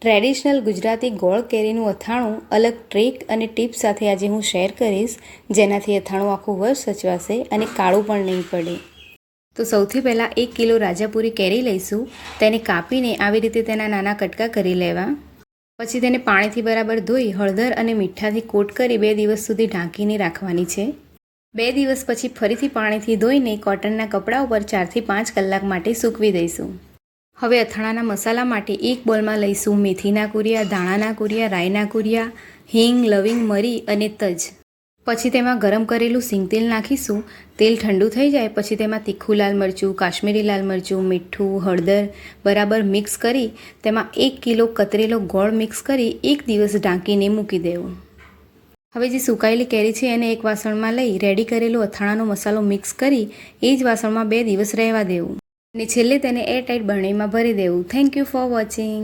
Traditional Gujarati ગોળ કેરીનું અથાણું અલગ ટ્રીક અને ટિપ્સ સાથે આજે હું શેર કરીશ, જેનાથી અથાણું આખું વર્ષ સચવાશે અને કાળું પણ નહીં પડે. તો સૌથી પહેલાં 1 કિલો રાજાપુરી કેરી લઈશું. તેને કાપીને આવી રીતે તેના નાના કટકા કરી લેવા. પછી તેને પાણીથી બરાબર ધોઈ હળદર અને મીઠાથી કોટ કરી 2 દિવસ સુધી ઢાંકીને રાખવાની છે. 2 દિવસ પછી ફરીથી પાણીથી ધોઈને કોટનના કપડા ઉપર 4 થી 5 કલાક માટે સૂકવી દઈશું. હવે અથાણાના મસાલા માટે એક બોલમાં લઈશું મેથીના કુરિયા, ધાણાના કુરિયા, રાઈના કુરિયા, હિંગ, લવિંગ, મરી અને તજ. પછી તેમાં ગરમ કરેલું સિંગતેલ નાખીશું. તેલ ઠંડુ થઈ જાય પછી તેમાં તીખું લાલ મરચું, કાશ્મીરી લાલ મરચું, મીઠું, હળદર બરાબર મિક્સ કરી તેમાં 1 કિલો કતરેલો ગોળ મિક્સ કરી 1 દિવસ ઢાંકીને મૂકી દેવું. હવે જે સુકાયેલી કેરી છે એને એક વાસણમાં લઈ રેડી કરેલો અથાણાનો મસાલો મિક્સ કરી એ જ વાસણમાં 2 દિવસ રહેવા દેવું અને છેલ્લે તેને એરટાઇટ બરણીમાં ભરી દેવું. Thank you for watching.